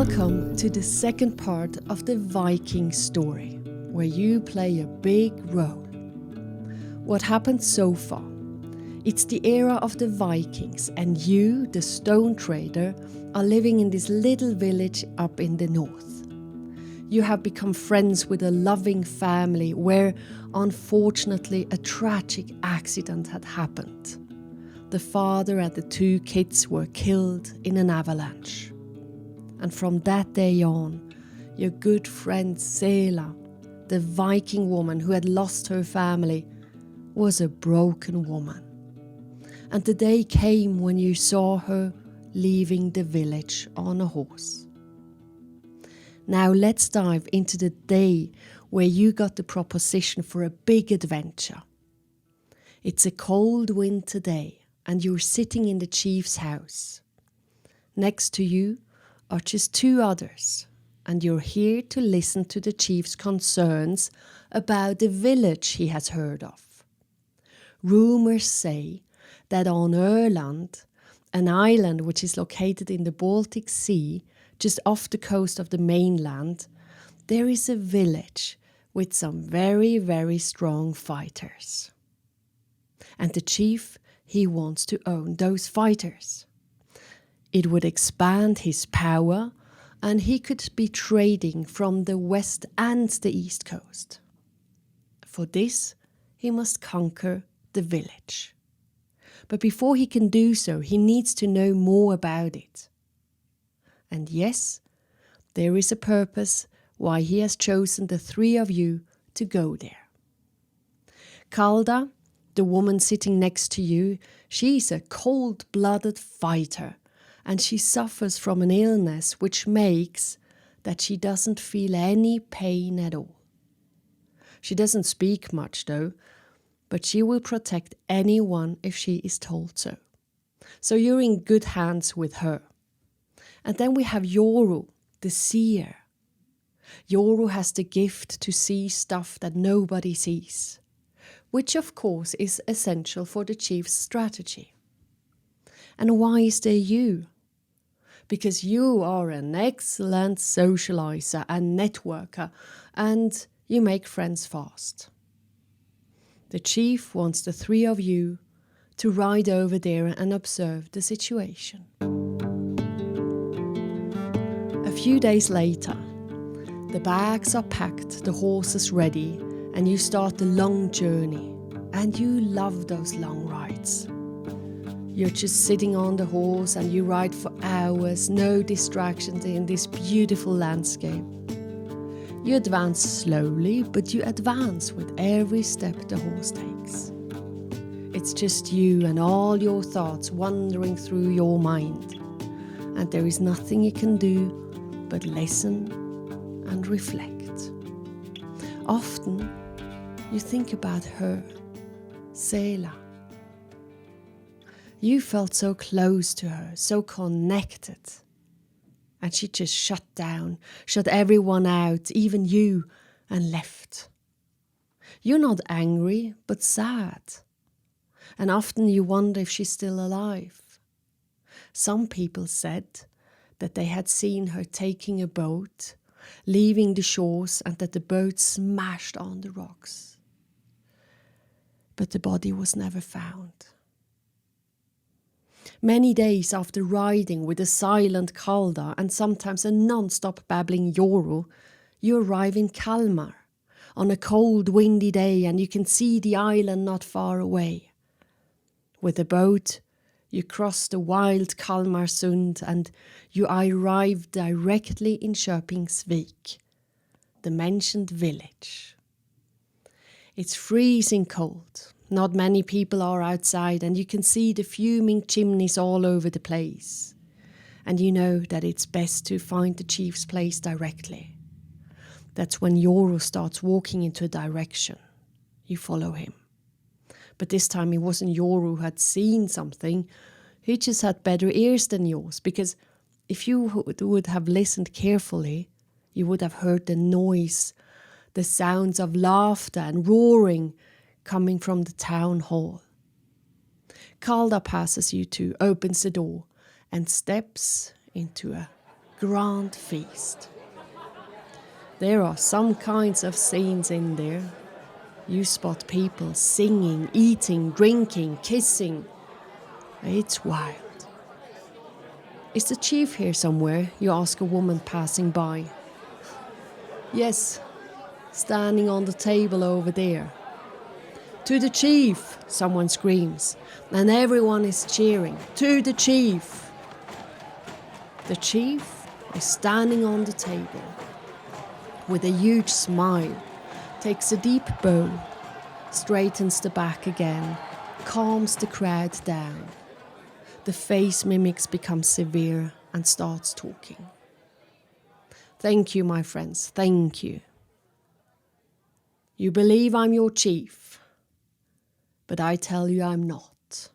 Welcome to the second part of the Viking story, where you play a big role. What happened so far? It's the era of the Vikings, and you, the stone trader, are living in this little village up in the north. You have become friends with a loving family where, unfortunately, a tragic accident had happened. The father and the two kids were killed in an avalanche. And from that day on, your good friend Sela, the Viking woman who had lost her family, was a broken woman. And the day came when you saw her leaving the village on a horse. Now let's dive into the day where you got the proposition for a big adventure. It's a cold winter day and you're sitting in the chief's house. Next to you are just two others, and you're here to listen to the chief's concerns about the village he has heard of. Rumours say that on Öland, an island which is located in the Baltic Sea, just off the coast of the mainland, there is a village with some very, very strong fighters. And the chief, he wants to own those fighters. It would expand his power, and he could be trading from the west and the east coast. For this, he must conquer the village. But before he can do so, he needs to know more about it. And yes, there is a purpose why he has chosen the three of you to go there. Kalda, the woman sitting next to you, she's a cold-blooded fighter, and she suffers from an illness which makes that she doesn't feel any pain at all. She doesn't speak much though, but she will protect anyone if she is told so. So you're in good hands with her. And then we have Yoru, the seer. Yoru has the gift to see stuff that nobody sees, which of course is essential for the chief's strategy. And why is there you? Because you are an excellent socializer and networker, and you make friends fast. The chief wants the three of you to ride over there and observe the situation. A few days later, the bags are packed, the horses ready, and you start the long journey. And you love those long rides. You're just sitting on the horse and you ride for hours, no distractions in this beautiful landscape. You advance slowly, but you advance with every step the horse takes. It's just you and all your thoughts wandering through your mind. And there is nothing you can do but listen and reflect. Often, you think about her, Sela. You felt so close to her, so connected. And she just shut down, shut everyone out, even you, and left. You're not angry, but sad. And often you wonder if she's still alive. Some people said that they had seen her taking a boat, leaving the shores, and that the boat smashed on the rocks. But the body was never found. Many days after riding with a silent Kalda and sometimes a non-stop babbling Yoru, you arrive in Kalmar on a cold, windy day, and you can see the island not far away. With a boat, you cross the wild Kalmarsund and you arrive directly in Köpingsvik, the mentioned village. It's freezing cold. Not many people are outside, and you can see the fuming chimneys all over the place. And you know that it's best to find the chief's place directly. That's when Yoru starts walking into a direction. You follow him. But this time it wasn't Yoru who had seen something. He just had better ears than yours, because if you would have listened carefully, you would have heard the noise, the sounds of laughter and roaring coming from the town hall. Kalda passes you two, opens the door, and steps into a grand feast. There are some kinds of scenes in there. You spot people singing, eating, drinking, kissing. It's wild. Is the chief here somewhere? You ask a woman passing by. Yes, standing on the table over there. To the chief, someone screams, and everyone is cheering. To the chief. The chief is standing on the table with a huge smile, takes a deep bow, straightens the back again, calms the crowd down. The face mimics become severe and starts talking. Thank you, my friends, thank you. You believe I'm your chief, but I tell you I'm not.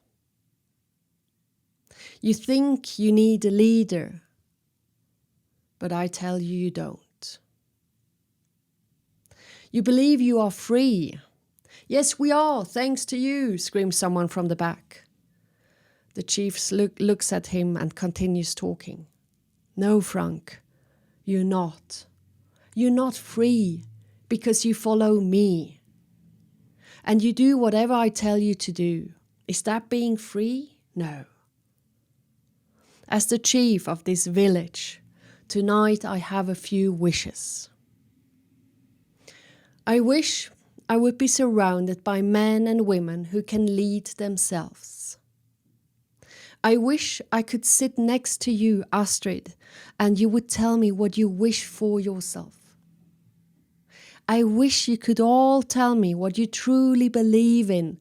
You think you need a leader, but I tell you you don't. You believe you are free. Yes, we are, thanks to you, screams someone from the back. The chief looks at him and continues talking. No, Frank, you're not. You're not free because you follow me. And you do whatever I tell you to do. Is that being free? No. As the chief of this village, tonight I have a few wishes. I wish I would be surrounded by men and women who can lead themselves. I wish I could sit next to you, Astrid, and you would tell me what you wish for yourself. I wish you could all tell me what you truly believe in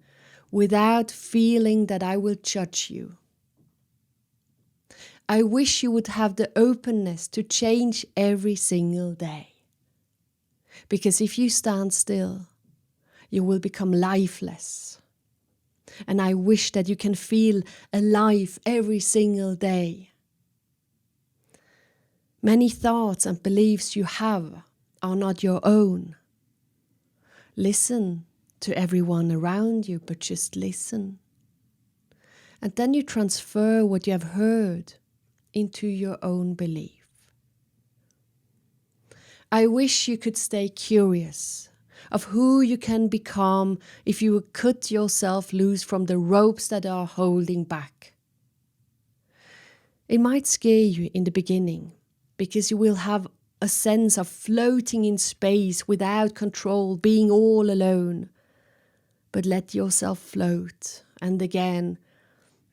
without feeling that I will judge you. I wish you would have the openness to change every single day. Because if you stand still, you will become lifeless. And I wish that you can feel alive every single day. Many thoughts and beliefs you have are not your own. Listen to everyone around you, but just listen. And then you transfer what you have heard into your own belief. I wish you could stay curious of who you can become if you would cut yourself loose from the ropes that are holding back. It might scare you in the beginning because you will have a sense of floating in space without control, being all alone. But let yourself float, and again,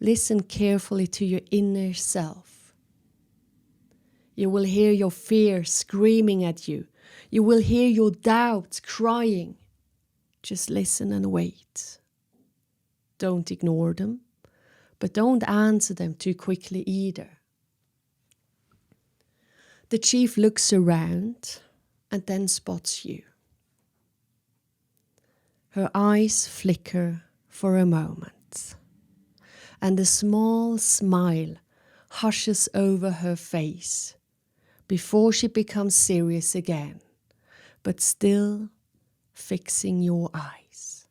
listen carefully to your inner self. You will hear your fear screaming at you. You will hear your doubts crying. Just listen and wait. Don't ignore them, but don't answer them too quickly either. The chief looks around and then spots you. Her eyes flicker for a moment, and a small smile hushes over her face before she becomes serious again, but still fixing your eyes.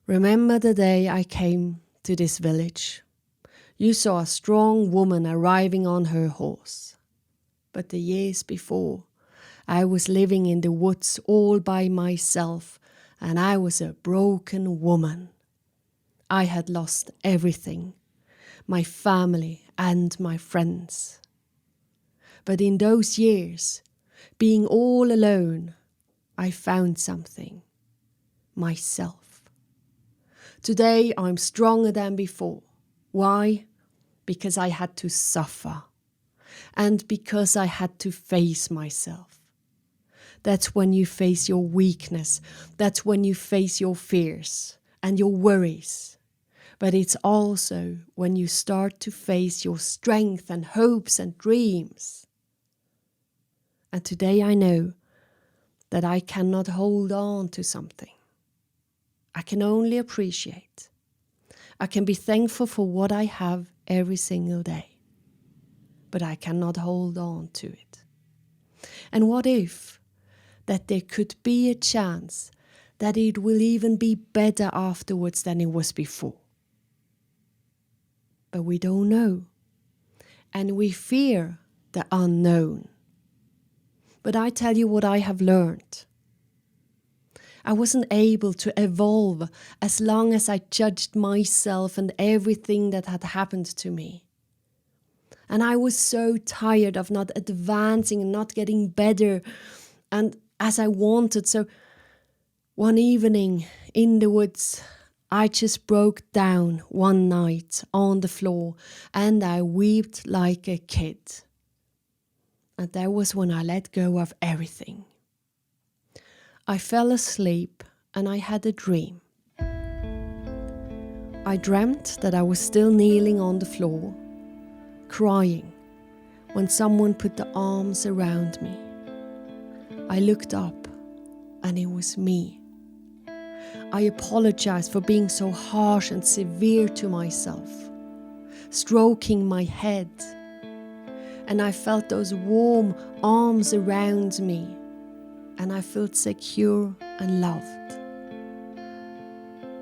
Remember the day I came to this village? You saw a strong woman arriving on her horse. But the years before, I was living in the woods all by myself, and I was a broken woman. I had lost everything, my family and my friends. But in those years, being all alone, I found something, myself. Today I'm stronger than before. Why? Because I had to suffer, and because I had to face myself. That's when you face your weakness. That's when you face your fears and your worries. But it's also when you start to face your strength and hopes and dreams. And today I know that I cannot hold on to something. I can only appreciate. I can be thankful for what I have every single day. But I cannot hold on to it. And what if that there could be a chance that it will even be better afterwards than it was before? But we don't know. and we fear the unknown. But I tell you what I have learned. I wasn't able to evolve as long as I judged myself and everything that had happened to me. And I was so tired of not advancing and not getting better and as I wanted. So one evening in the woods, I just broke down one night on the floor and I wept like a kid. And that was when I let go of everything. I fell asleep and I had a dream. I dreamt that I was still kneeling on the floor, crying, when someone put the arms around me. I looked up and it was me. I apologized for being so harsh and severe to myself, stroking my head, and I felt those warm arms around me, and I felt secure and loved.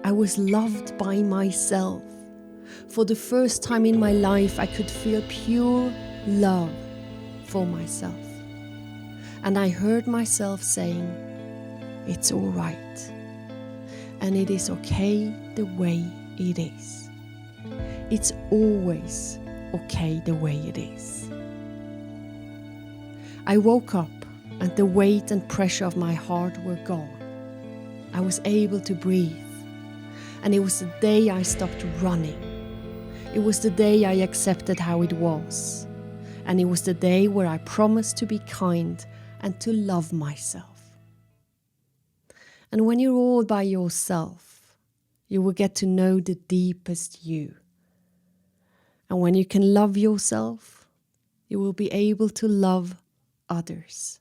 I was loved by myself. For the first time in my life, I could feel pure love for myself. And I heard myself saying, it's all right. And it is okay the way it is. It's always okay the way it is. I woke up and the weight and pressure of my heart were gone. I was able to breathe. And it was the day I stopped running. It was the day I accepted how it was. And it was the day where I promised to be kind and to love myself. And when you're all by yourself, you will get to know the deepest you. And when you can love yourself, you will be able to love others.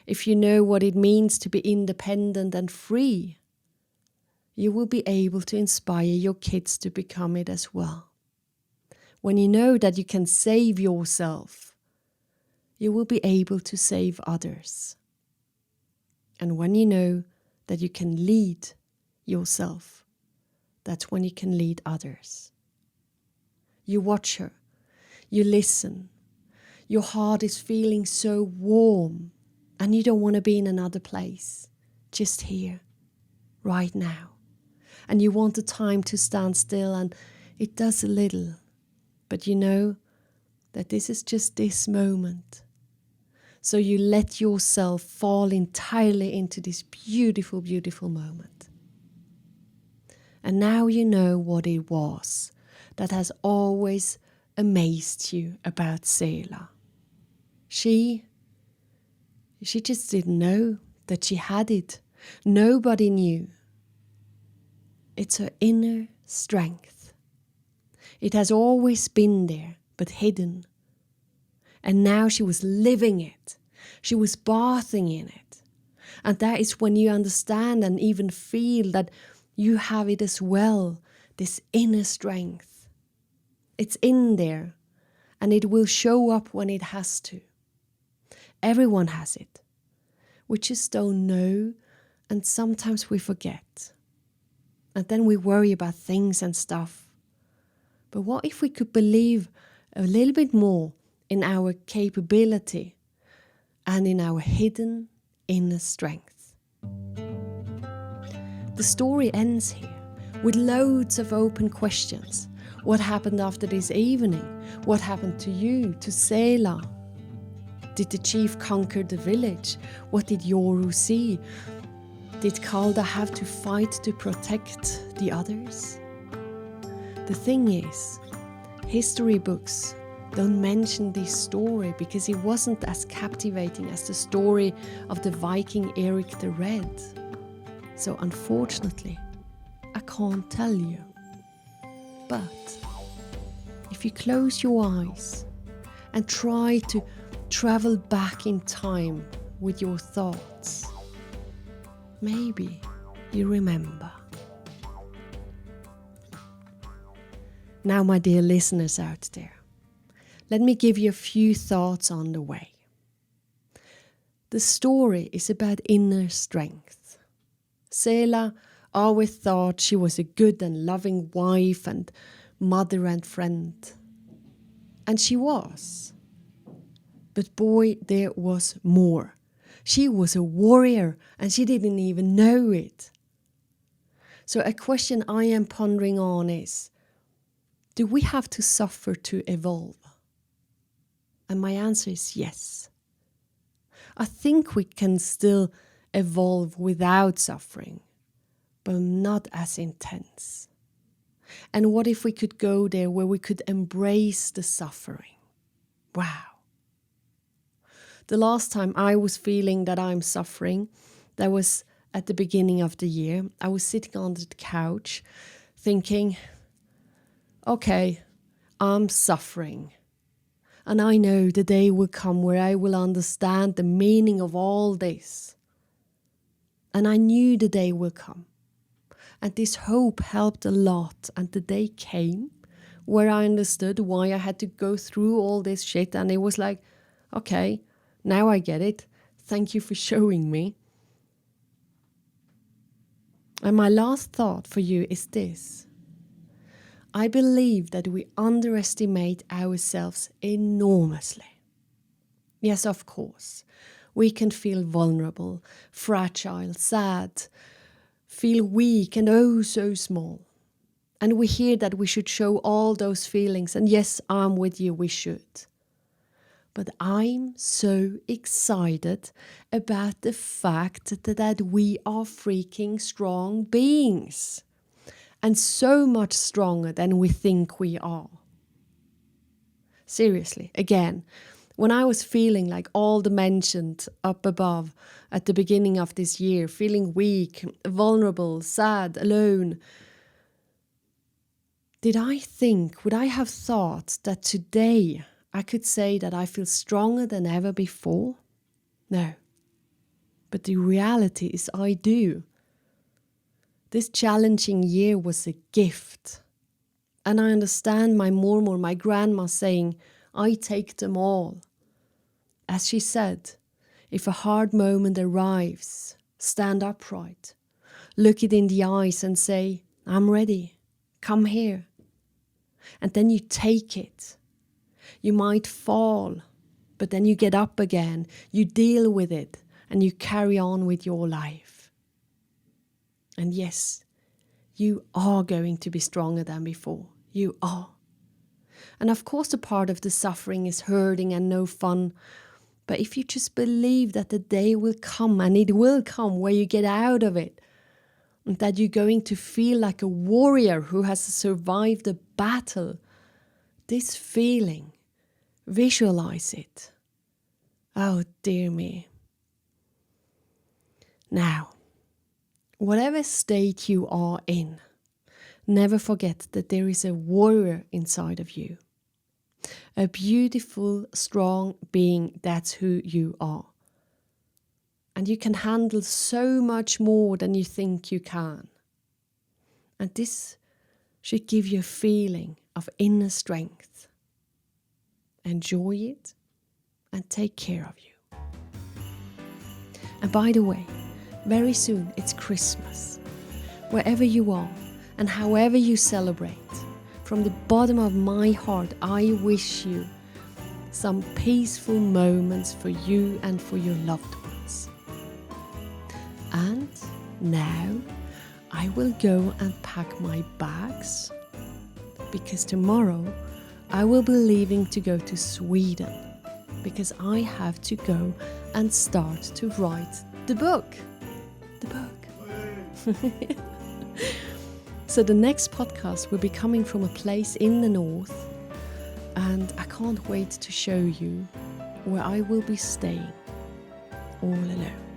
If you know what it means to be independent and free, you will be able to inspire your kids to become it as well. When you know that you can save yourself, you will be able to save others. And when you know that you can lead yourself, that's when you can lead others. You watch her, you listen, your heart is feeling so warm and you don't want to be in another place, just here, right now. And you want the time to stand still, and it does a little, but you know that this is just this moment. So you let yourself fall entirely into this beautiful, beautiful moment. And now you know what it was that has always amazed you about Sela. She just didn't know that she had it. Nobody knew. It's her inner strength. It has always been there, but hidden. And now she was living it. She was bathing in it. And that is when you understand and even feel that you have it as well, this inner strength. It's in there, and it will show up when it has to. Everyone has it. We just don't know, and sometimes we forget. And then we worry about things and stuff. But what if we could believe a little bit more in our capability and in our hidden inner strength? The story ends here with loads of open questions. What happened after this evening? What happened to you, to Sela? Did the chief conquer the village? What did Yoru see? Did Kalda have to fight to protect the others? The thing is, history books don't mention this story because it wasn't as captivating as the story of the Viking Eric the Red. So unfortunately, I can't tell you. But if you close your eyes and try to travel back in time with your thoughts, maybe you remember. Now, my dear listeners out there, let me give you a few thoughts on the way. The story is about inner strength. Sela always thought she was a good and loving wife and mother and friend. And she was. But boy, there was more. She was a warrior and she didn't even know it. So a question I am pondering on is, do we have to suffer to evolve? And my answer is yes. I think we can still evolve without suffering, but not as intense. And what if we could go there where we could embrace the suffering? Wow. The last time I was feeling that I'm suffering, that was at the beginning of the year. I was sitting on the couch thinking, okay, I'm suffering. And I know the day will come where I will understand the meaning of all this. And I knew the day will come. And this hope helped a lot. And the day came where I understood why I had to go through all this shit. And it was like, okay, now I get it. Thank you for showing me. And my last thought for you is this. I believe that we underestimate ourselves enormously. Yes, of course. We can feel vulnerable, fragile, sad, feel weak and oh so small. And we hear that we should show all those feelings. And yes, I'm with you, we should. But I'm so excited about the fact that we are freaking strong beings. And so much stronger than we think we are. Seriously, again, when I was feeling like all the mentioned up above at the beginning of this year, feeling weak, vulnerable, sad, alone, would I have thought that today I could say that I feel stronger than ever before? No. But the reality is I do. This challenging year was a gift. And I understand my murmur, my grandma saying, I take them all. As she said, if a hard moment arrives, stand upright, look it in the eyes and say, I'm ready, come here. And then you take it. You might fall, but then you get up again, you deal with it, and you carry on with your life. And yes, you are going to be stronger than before. You are. And of course, a part of the suffering is hurting and no fun. But if you just believe that the day will come, and it will come, where you get out of it, and that you're going to feel like a warrior who has survived a battle, this feeling, visualize it. Oh, dear me. Now, whatever state you are in, never forget that there is a warrior inside of you. A beautiful, strong being, that's who you are. And you can handle so much more than you think you can. And this should give you a feeling of inner strength. Enjoy it and take care of you. And by the way, very soon it's Christmas. Wherever you are and however you celebrate, from the bottom of my heart, I wish you some peaceful moments for you and for your loved ones. And now I will go and pack my bags, because tomorrow I will be leaving to go to Sweden, because I have to go and start to write the book. So the next podcast will be coming from a place in the north, and I can't wait to show you where I will be staying all alone.